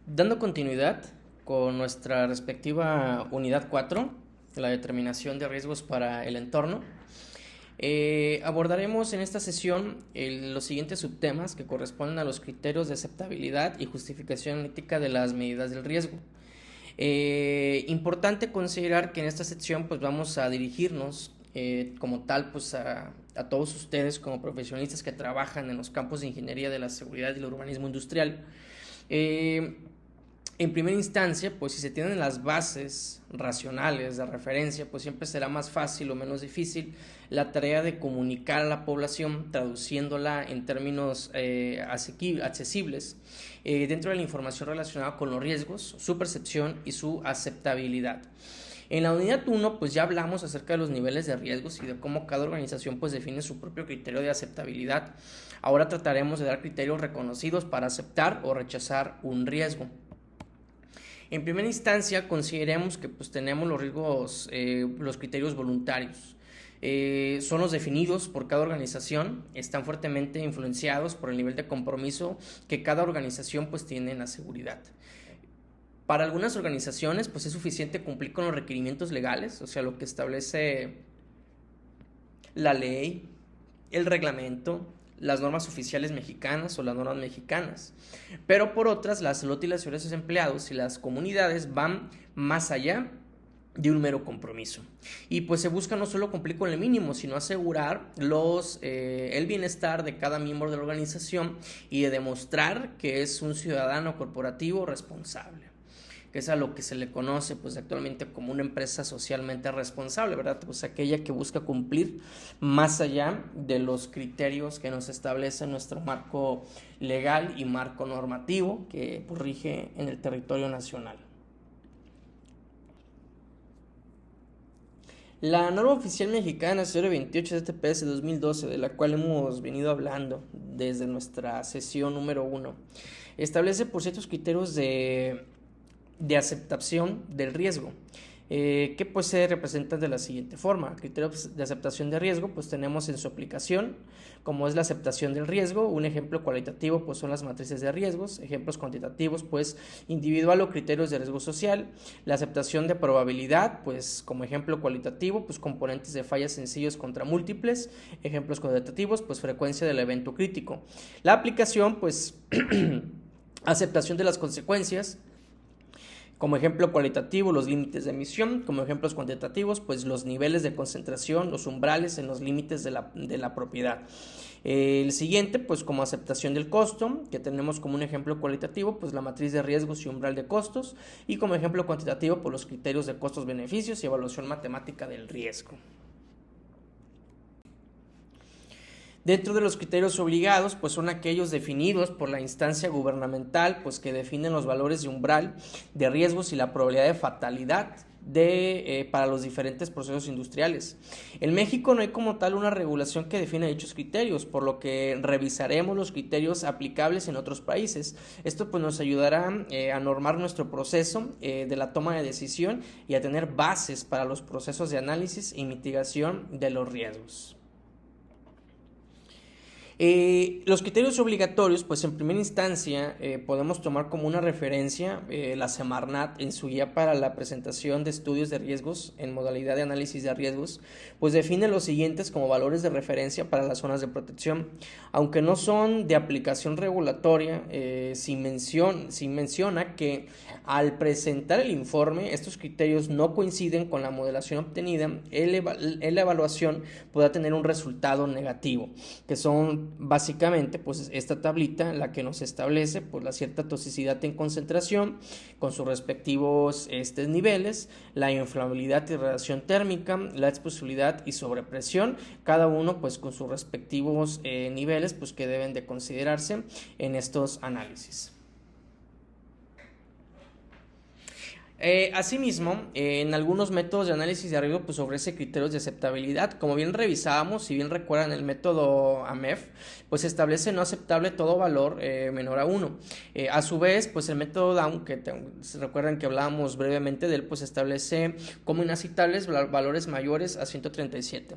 Dando continuidad con nuestra respectiva unidad 4, la determinación de riesgos para el entorno, abordaremos en esta sesión los siguientes subtemas que corresponden a los criterios de aceptabilidad y justificación ética de las medidas del riesgo. Importante considerar que en esta sección pues vamos a dirigirnos como tal pues a todos ustedes como profesionistas que trabajan en los campos de ingeniería de la seguridad y el urbanismo industrial. En primera instancia, pues si se tienen las bases racionales de referencia, pues siempre será más fácil o menos difícil la tarea de comunicar a la población, traduciéndola en términos accesibles dentro de la información relacionada con los riesgos, su percepción y su aceptabilidad. En la unidad 1 pues ya hablamos acerca de los niveles de riesgos y de cómo cada organización pues define su propio criterio de aceptabilidad. Ahora trataremos de dar criterios reconocidos para aceptar o rechazar un riesgo. En primera instancia, consideremos que pues, tenemos los riesgos, los criterios voluntarios. Son los definidos por cada organización, están fuertemente influenciados por el nivel de compromiso que cada organización pues, tiene en la seguridad. Para algunas organizaciones pues, es suficiente cumplir con los requerimientos legales, o sea, lo que establece la ley, el reglamento, las normas oficiales mexicanas o las normas mexicanas. Pero por otras, la salud y la seguridad de sus empleados y las comunidades van más allá de un mero compromiso. Y pues se busca no solo cumplir con el mínimo, sino asegurar el bienestar de cada miembro de la organización y de demostrar que es un ciudadano corporativo responsable, que es a lo que se le conoce pues actualmente como una empresa socialmente responsable, ¿verdad? Pues aquella que busca cumplir más allá de los criterios que nos establece nuestro marco legal y marco normativo que pues, rige en el territorio nacional. La norma oficial mexicana 028 TPS 2012, de la cual hemos venido hablando desde nuestra sesión número 1, establece por ciertos criterios de aceptación del riesgo, que pues se representan de la siguiente forma. Criterios de aceptación de riesgo pues tenemos en su aplicación, como es la aceptación del riesgo. Un ejemplo cualitativo pues son las matrices de riesgos, ejemplos cuantitativos pues individual o criterios de riesgo social. La aceptación de probabilidad pues como ejemplo cualitativo pues componentes de fallas sencillos contra múltiples, ejemplos cuantitativos pues frecuencia del evento crítico. La aplicación pues aceptación de las consecuencias. Como ejemplo cualitativo, los límites de emisión. Como ejemplos cuantitativos, pues los niveles de concentración, los umbrales en los límites de la propiedad. El siguiente, pues como aceptación del costo, que tenemos como un ejemplo cualitativo, pues la matriz de riesgos y umbral de costos. Y como ejemplo cuantitativo, pues los criterios de costos-beneficios y evaluación matemática del riesgo. Dentro de los criterios obligados, pues son aquellos definidos por la instancia gubernamental, pues que definen los valores de umbral de riesgos y la probabilidad de fatalidad para los diferentes procesos industriales. En México no hay como tal una regulación que defina dichos criterios, por lo que revisaremos los criterios aplicables en otros países. Esto pues nos ayudará a normar nuestro proceso de la toma de decisión y a tener bases para los procesos de análisis y mitigación de los riesgos. Los criterios obligatorios, pues en primera instancia podemos tomar como una referencia la Semarnat en su guía para la presentación de estudios de riesgos en modalidad de análisis de riesgos, pues define los siguientes como valores de referencia para las zonas de protección. Aunque no son de aplicación regulatoria, sí menciona que al presentar el informe estos criterios no coinciden con la modelación obtenida, la evaluación podrá tener un resultado negativo, que son básicamente pues esta tablita la que nos establece pues la cierta toxicidad en concentración con sus respectivos niveles, la inflamabilidad y radiación térmica, la explosividad y sobrepresión, cada uno pues con sus respectivos niveles pues que deben de considerarse en estos análisis. Asimismo, en algunos métodos de análisis de riesgo pues ofrece criterios de aceptabilidad. Como bien revisábamos, si bien recuerdan el método AMEF, pues establece no aceptable todo valor menor a 1. A su vez, pues el método Down, que recuerdan que hablábamos brevemente de él, pues establece como inaceptables valores mayores a 137.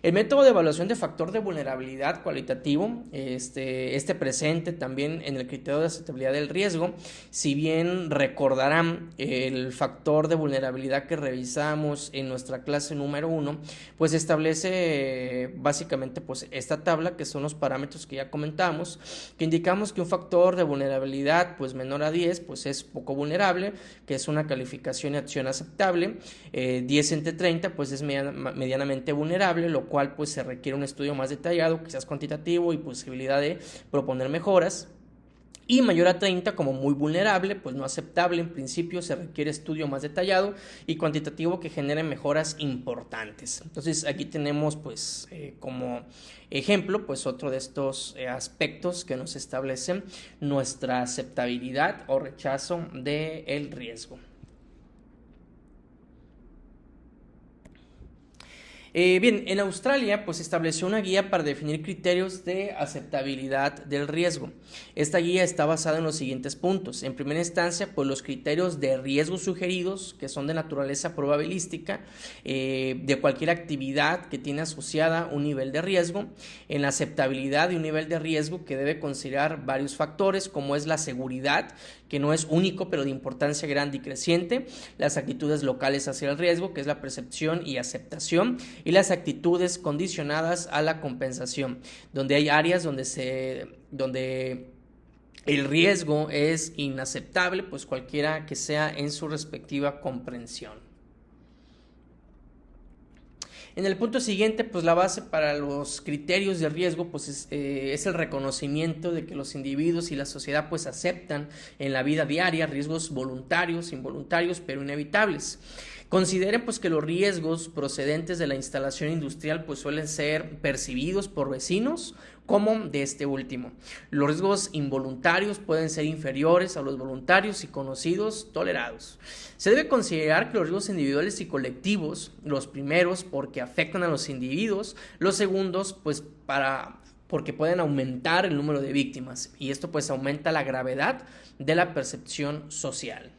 El método de evaluación de factor de vulnerabilidad cualitativo, presente también en el criterio de aceptabilidad del riesgo. Si bien recordarán el factor de vulnerabilidad que revisamos en nuestra clase número 1, pues establece básicamente pues esta tabla, que son los parámetros que ya comentamos, que indicamos que un factor de vulnerabilidad pues menor a 10 pues es poco vulnerable, que es una calificación y acción aceptable. 10 entre 30 pues es medianamente vulnerable, lo cual pues se requiere un estudio más detallado, quizás cuantitativo, y posibilidad de proponer mejoras. Y mayor a 30 como muy vulnerable, pues no aceptable. En principio se requiere estudio más detallado y cuantitativo que genere mejoras importantes. Entonces aquí tenemos pues como ejemplo pues otro de estos aspectos que nos establecen nuestra aceptabilidad o rechazo del riesgo. Bien, en Australia pues estableció una guía para definir criterios de aceptabilidad del riesgo. Esta guía está basada en los siguientes puntos. En primera instancia, pues los criterios de riesgo sugeridos, que son de naturaleza probabilística, de cualquier actividad que tiene asociada un nivel de riesgo. En la aceptabilidad de un nivel de riesgo, que debe considerar varios factores, como es la seguridad, que no es único pero de importancia grande y creciente, las actitudes locales hacia el riesgo, que es la percepción y aceptación, y las actitudes condicionadas a la compensación, donde hay áreas donde el riesgo es inaceptable, pues cualquiera que sea en su respectiva comprensión. En el punto siguiente, pues la base para los criterios de riesgo pues es el reconocimiento de que los individuos y la sociedad pues aceptan en la vida diaria riesgos voluntarios, involuntarios, pero inevitables. Consideren pues que los riesgos procedentes de la instalación industrial pues suelen ser percibidos por vecinos como de este último. Los riesgos involuntarios pueden ser inferiores a los voluntarios y conocidos tolerados. Se debe considerar que los riesgos individuales y colectivos, los primeros porque afectan a los individuos, los segundos pues porque pueden aumentar el número de víctimas, y esto pues aumenta la gravedad de la percepción social.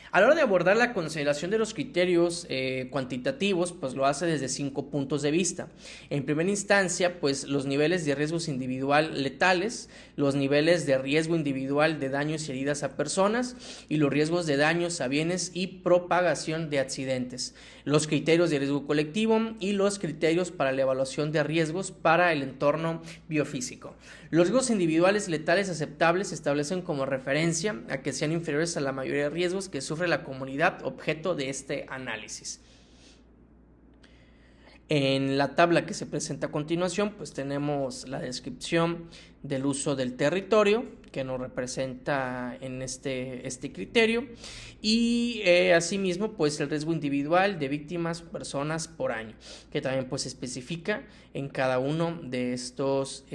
A la hora de abordar la consideración de los criterios cuantitativos, pues lo hace desde 5 puntos de vista. En primera instancia, pues los niveles de riesgos individual letales, los niveles de riesgo individual de daños y heridas a personas y los riesgos de daños a bienes y propagación de accidentes, los criterios de riesgo colectivo y los criterios para la evaluación de riesgos para el entorno biofísico. Los riesgos individuales letales aceptables se establecen como referencia a que sean inferiores a la mayoría de riesgos que sufre la comunidad objeto de este análisis. En la tabla que se presenta a continuación, pues tenemos la descripción del uso del territorio que nos representa en este criterio, y asimismo pues el riesgo individual de víctimas personas por año, que también pues especifica en cada uno de estas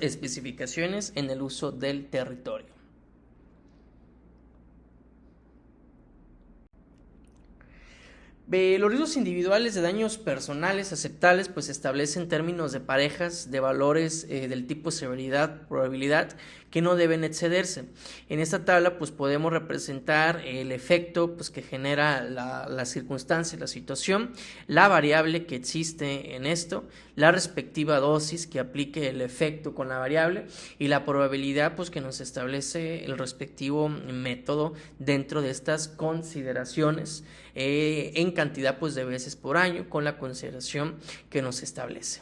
especificaciones en el uso del territorio. Los riesgos individuales de daños personales aceptables pues se establecen términos de parejas de valores del tipo severidad, probabilidad, que no deben excederse. En esta tabla pues podemos representar el efecto pues que genera la circunstancia, la situación, la variable que existe en esto, la respectiva dosis que aplique el efecto con la variable y la probabilidad pues que nos establece el respectivo método dentro de estas consideraciones en cantidad pues de veces por año con la consideración que nos establece.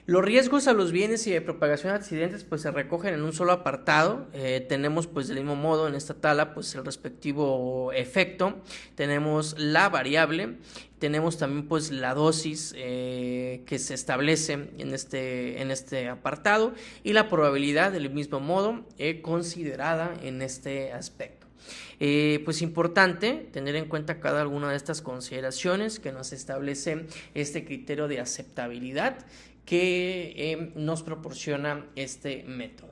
Los riesgos a los bienes y de propagación de accidentes pues se recogen en un solo apartado. Tenemos pues del mismo modo en esta tabla pues el respectivo efecto, tenemos la variable, tenemos también pues la dosis que se establece en este apartado y la probabilidad del mismo modo considerada en este aspecto. Pues importante tener en cuenta cada una de estas consideraciones que nos establece este criterio de aceptabilidad que nos proporciona este método.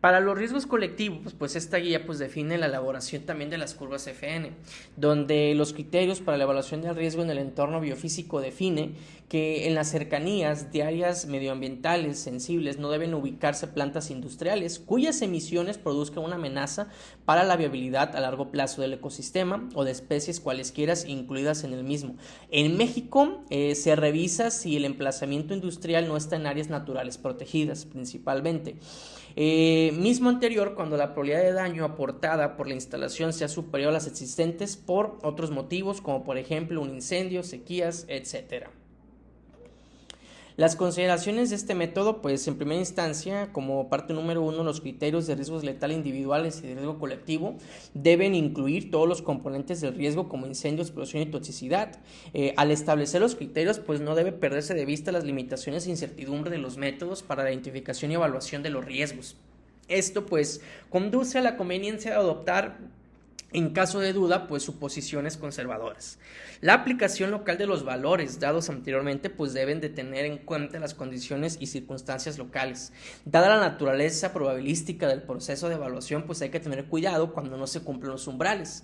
Para los riesgos colectivos, pues esta guía pues define la elaboración también de las curvas FN, donde los criterios para la evaluación del riesgo en el entorno biofísico define que en las cercanías de áreas medioambientales sensibles no deben ubicarse plantas industriales cuyas emisiones produzcan una amenaza para la viabilidad a largo plazo del ecosistema o de especies cualesquiera incluidas en el mismo. En México se revisa si el emplazamiento industrial no está en áreas naturales protegidas principalmente. Mismo anterior cuando la probabilidad de daño aportada por la instalación sea superior a las existentes por otros motivos como por ejemplo un incendio, sequías, etc. Las consideraciones de este método, pues en primera instancia, como parte número 1, los criterios de riesgos letales individuales y de riesgo colectivo deben incluir todos los componentes del riesgo como incendio, explosión y toxicidad. Al establecer los criterios, pues no debe perderse de vista las limitaciones e incertidumbre de los métodos para la identificación y evaluación de los riesgos. Esto pues conduce a la conveniencia de adoptar en caso de duda, pues suposiciones conservadoras. La aplicación local de los valores dados anteriormente, pues deben de tener en cuenta las condiciones y circunstancias locales. Dada la naturaleza probabilística del proceso de evaluación, pues hay que tener cuidado cuando no se cumplen los umbrales.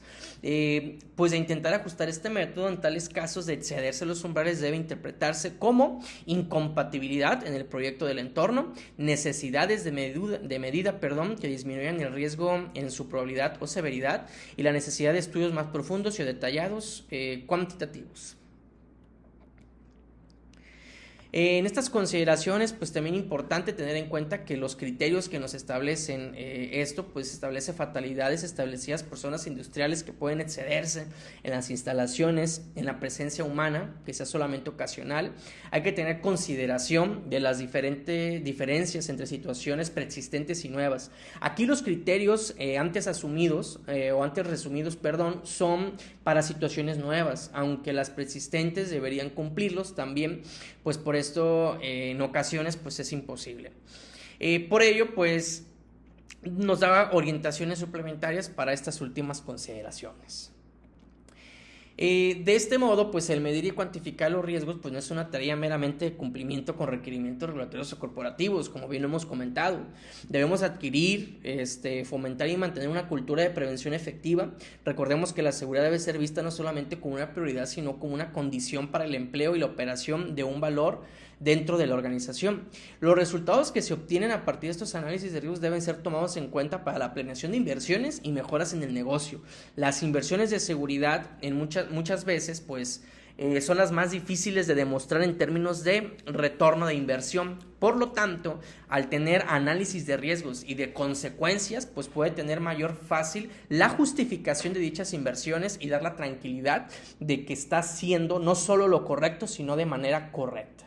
Pues de intentar ajustar este método, en tales casos de excederse los umbrales debe interpretarse como incompatibilidad en el proyecto del entorno, necesidades de medida que disminuyan el riesgo en su probabilidad o severidad, y la necesidad de estudios más profundos y detallados cuantitativos. En estas consideraciones, pues también es importante tener en cuenta que los criterios que nos establecen esto, pues establece fatalidades establecidas por zonas industriales que pueden excederse en las instalaciones, en la presencia humana, que sea solamente ocasional. Hay que tener consideración de las diferentes diferencias entre situaciones preexistentes y nuevas. Aquí los criterios antes resumidos, son para situaciones nuevas, aunque las preexistentes deberían cumplirlos también, pues por esto en ocasiones pues es imposible. Por ello pues nos da orientaciones suplementarias para estas últimas consideraciones. De este modo, pues el medir y cuantificar los riesgos pues no es una tarea meramente de cumplimiento con requerimientos regulatorios o corporativos, como bien lo hemos comentado. Debemos adquirir, fomentar y mantener una cultura de prevención efectiva. Recordemos que la seguridad debe ser vista no solamente como una prioridad, sino como una condición para el empleo y la operación de un valor dentro de la organización. Los resultados que se obtienen a partir de estos análisis de riesgos deben ser tomados en cuenta para la planeación de inversiones y mejoras en el negocio. Las inversiones de seguridad en muchas veces pues son las más difíciles de demostrar en términos de retorno de inversión. Por lo tanto, al tener análisis de riesgos y de consecuencias, pues puede tener mayor fácil la justificación de dichas inversiones y dar la tranquilidad de que está haciendo no solo lo correcto, sino de manera correcta.